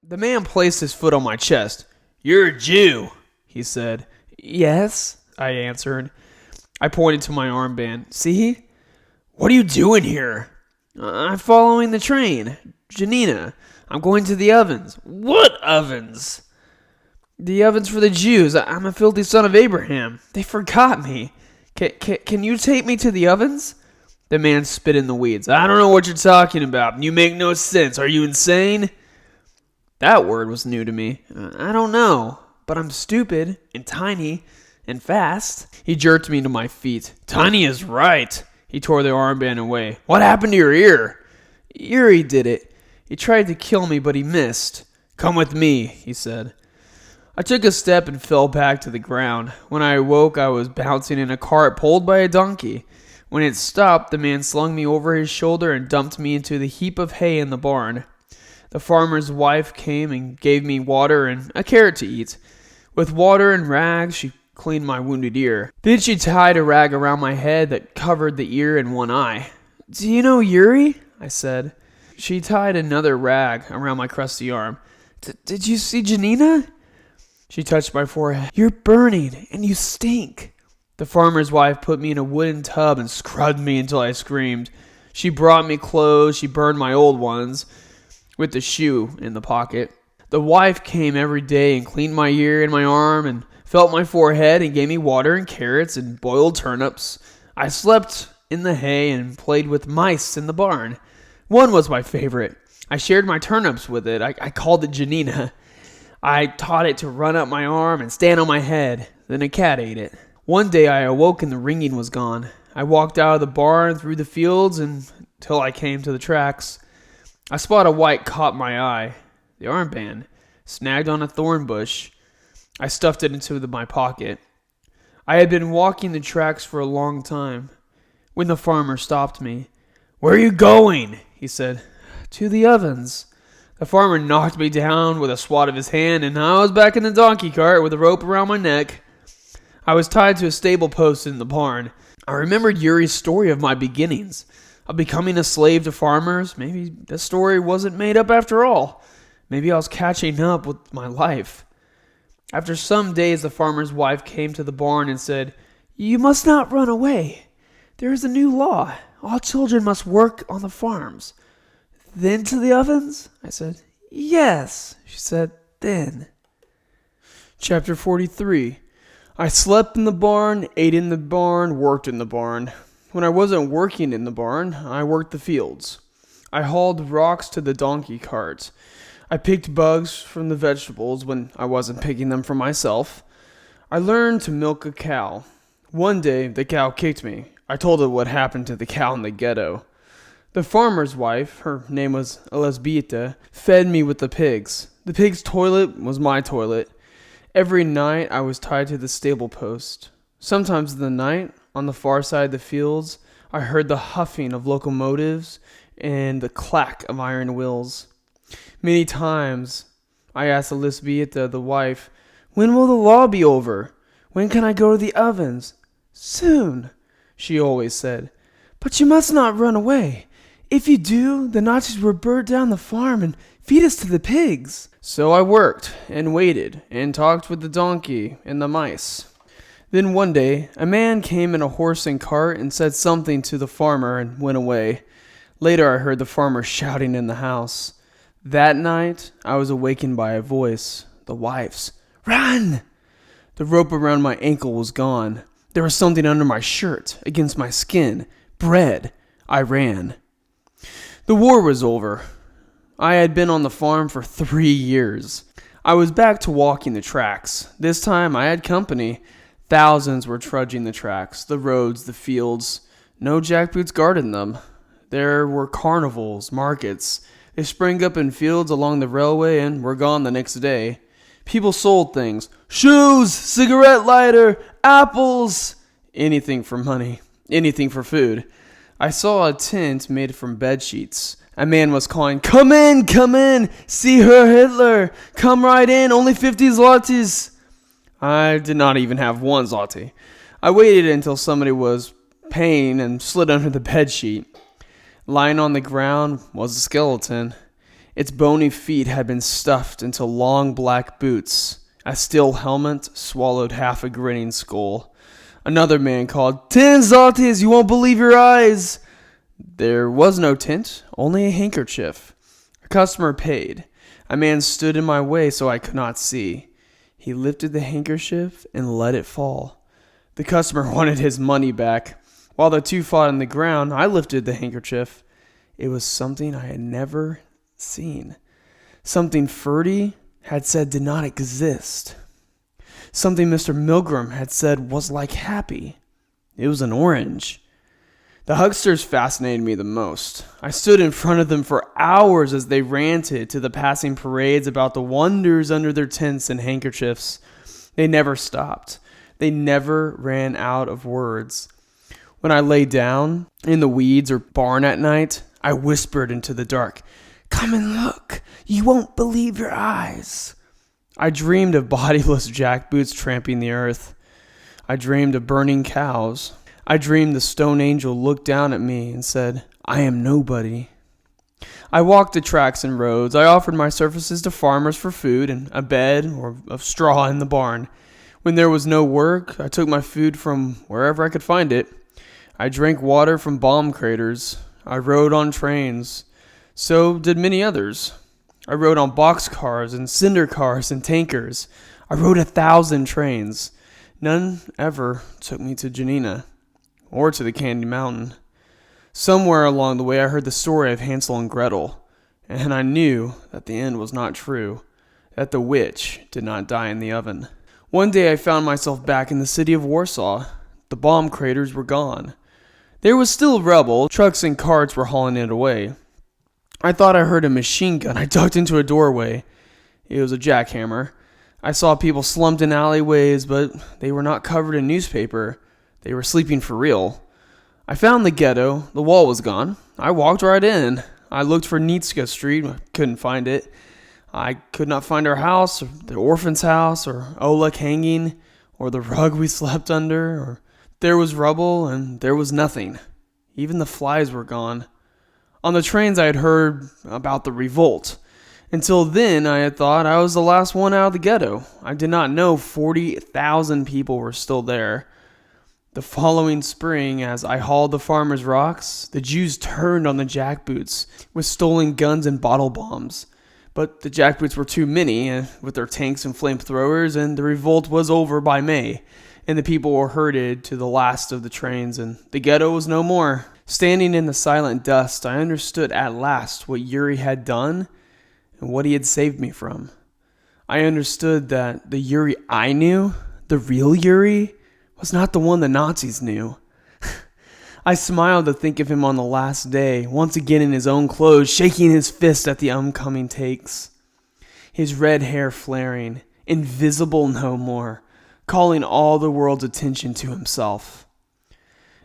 The man placed his foot on my chest. "You're a Jew," he said. "Yes," I answered. I pointed to my armband. "See?" "What are you doing here?" "I'm following the train. Janina, I'm going to the ovens." "What ovens?" "The ovens for the Jews. I'm a filthy son of Abraham. They forgot me. Can you take me to the ovens?" The man spit in the weeds. "I don't know what you're talking about. You make no sense. Are you insane?" That word was new to me. "I don't know, but I'm stupid and tiny and fast." He jerked me to my feet. "Tiny is right." He tore the armband away. "What happened to your ear?" "Yuri did it. He tried to kill me, but he missed." "Come with me," he said. I took a step and fell back to the ground. When I awoke, I was bouncing in a cart pulled by a donkey. When it stopped, the man slung me over his shoulder and dumped me into the heap of hay in the barn. The farmer's wife came and gave me water and a carrot to eat. With water and rags, she cleaned my wounded ear. Then she tied a rag around my head that covered the ear and one eye. "Do you know Yuri?" I said. She tied another rag around my crusty arm. "Did you see Janina?" She touched my forehead. "You're burning and you stink." The farmer's wife put me in a wooden tub and scrubbed me until I screamed. She brought me clothes. She burned my old ones with the shoe in the pocket. The wife came every day and cleaned my ear and my arm and felt my forehead and gave me water and carrots and boiled turnips. I slept in the hay and played with mice in the barn. One was my favorite. I shared my turnips with it. I called it Janina. I taught it to run up my arm and stand on my head. Then a cat ate it. One day I awoke and the ringing was gone. I walked out of the barn through the fields until I came to the tracks. A spot of white caught my eye. The armband, snagged on a thorn bush. I stuffed it into my pocket. I had been walking the tracks for a long time when the farmer stopped me. "Where are you going?" he said. "To the ovens." The farmer knocked me down with a swat of his hand, and I was back in the donkey cart with a rope around my neck. I was tied to a stable post in the barn. I remembered Yuri's story of my beginnings, of becoming a slave to farmers. Maybe the story wasn't made up after all. Maybe I was catching up with my life. After some days, the farmer's wife came to the barn and said, "You must not run away. There is a new law. All children must work on the farms." "Then to the ovens?" I said. "Yes," she said, "then." Chapter 43. I slept in the barn, ate in the barn, worked in the barn. When I wasn't working in the barn, I worked the fields. I hauled rocks to the donkey cart. I picked bugs from the vegetables when I wasn't picking them for myself. I learned to milk a cow. One day, the cow kicked me. I told her what happened to the cow in the ghetto. The farmer's wife, her name was Elizbieta, fed me with the pigs. The pig's toilet was my toilet. Every night I was tied to the stable post. Sometimes in the night, on the far side of the fields, I heard the huffing of locomotives and the clack of iron wheels. Many times I asked Elizbieta, the wife, "When will the law be over? When can I go to the ovens?" "Soon," she always said. "But you must not run away. If you do, the Nazis will burn down the farm and feed us to the pigs." So I worked and waited and talked with the donkey and the mice. Then one day, a man came in a horse and cart and said something to the farmer and went away. Later I heard the farmer shouting in the house. That night, I was awakened by a voice, the wife's. "Run!" The rope around my ankle was gone. There was something under my shirt, against my skin. Bread. I ran. The war was over. I had been on the farm for 3 years. I was back to walking the tracks. This time I had company. Thousands were trudging the tracks, the roads, the fields. No jackboots guarded them. There were carnivals, markets. They sprang up in fields along the railway and were gone the next day. People sold things. Shoes, cigarette lighter, apples. Anything for money. Anything for food. I saw a tent made from bed sheets. A man was calling, come in, see her Hitler, come right in, only 50 zlotys. I did not even have 1 zloty. I waited until somebody was paying and slid under the bed sheet. Lying on the ground was a skeleton. Its bony feet had been stuffed into long black boots. A steel helmet swallowed half a grinning skull. Another man called, "10 zlotys, you won't believe your eyes!" There was no tint, only a handkerchief. A customer paid. A man stood in my way so I could not see. He lifted the handkerchief and let it fall. The customer wanted his money back. While the two fought on the ground, I lifted the handkerchief. It was something I had never seen. Something Ferdy had said did not exist. Something Mr. Milgram had said was like happy. It was an orange. The hucksters fascinated me the most. I stood in front of them for hours as they ranted to the passing parades about the wonders under their tents and handkerchiefs. They never stopped. They never ran out of words. When I lay down in the weeds or barn at night, I whispered into the dark, "Come and look. You won't believe your eyes." I dreamed of bodiless jackboots tramping the earth. I dreamed of burning cows. I dreamed the stone angel looked down at me and said, "I am nobody." I walked the tracks and roads. I offered my services to farmers for food and a bed or of straw in the barn. When there was no work, I took my food from wherever I could find it. I drank water from bomb craters. I rode on trains. So did many others. I rode on boxcars and cinder cars and tankers. I rode 1,000 trains. None ever took me to Janina or to the Candy Mountain. Somewhere along the way I heard the story of Hansel and Gretel, and I knew that the end was not true, that the witch did not die in the oven. One day I found myself back in the city of Warsaw. The bomb craters were gone. There was still rubble. Trucks and carts were hauling it away. I thought I heard a machine gun. I ducked into a doorway. It was a jackhammer. I saw people slumped in alleyways, but they were not covered in newspaper. They were sleeping for real. I found the ghetto. The wall was gone. I walked right in. I looked for Nitska Street. Couldn't find it. I could not find our house, or the orphan's house, or Oleg hanging, or the rug we slept under, or there was rubble, and there was nothing. Even the flies were gone. On the trains I had heard about the revolt. Until then, I had thought I was the last one out of the ghetto. I did not know 40,000 people were still there. The following spring, as I hauled the farmers' rocks, the Jews turned on the jackboots with stolen guns and bottle bombs. But the jackboots were too many, with their tanks and flamethrowers, and the revolt was over by May, and the people were herded to the last of the trains, and the ghetto was no more. Standing in the silent dust, I understood at last what Yuri had done and what he had saved me from. I understood that the Yuri I knew, the real Yuri, was not the one the Nazis knew. I smiled to think of him on the last day, once again in his own clothes, shaking his fist at the oncoming takes. His red hair flaring, invisible no more, calling all the world's attention to himself.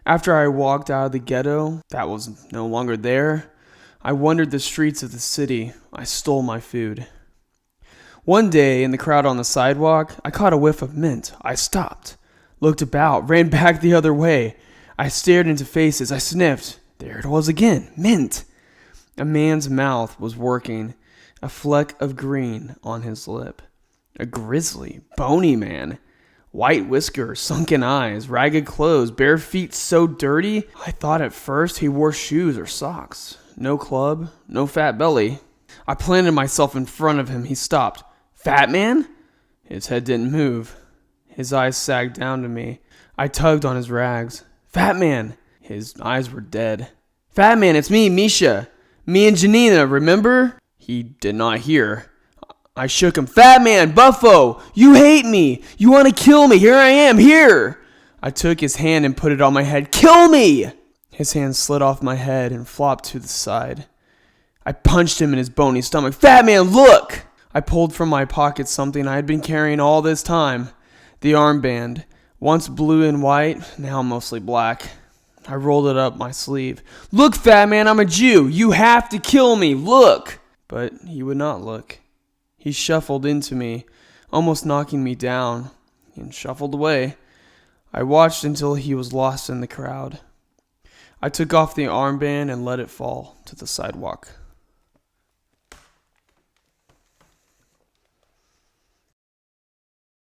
After I walked out of the ghetto that was no longer there, I wandered the streets of the city. I stole my food. One day, in the crowd on the sidewalk, I caught a whiff of mint. I stopped, looked about, ran back the other way. I stared into faces. I sniffed. There it was again. Mint. A man's mouth was working, a fleck of green on his lip. A grizzly, bony man. White whiskers, sunken eyes, ragged clothes, bare feet so dirty, I thought at first he wore shoes or socks. No club, no fat belly. I planted myself in front of him. He stopped. "Fat man?" His head didn't move. His eyes sagged down to me. I tugged on his rags. "Fat man!" His eyes were dead. "Fat man, it's me, Misha. Me and Janina, remember?" He did not hear. I shook him. "Fat man, Buffo, you hate me. You want to kill me. Here I am, here." I took his hand and put it on my head. "Kill me!" His hand slid off my head and flopped to the side. I punched him in his bony stomach. "Fat man, look!" I pulled from my pocket something I had been carrying all this time. The armband, once blue and white, now mostly black. I rolled it up my sleeve. "Look, fat man, I'm a Jew. You have to kill me. Look!" But he would not look. He shuffled into me, almost knocking me down, and shuffled away. I watched until he was lost in the crowd. I took off the armband and let it fall to the sidewalk.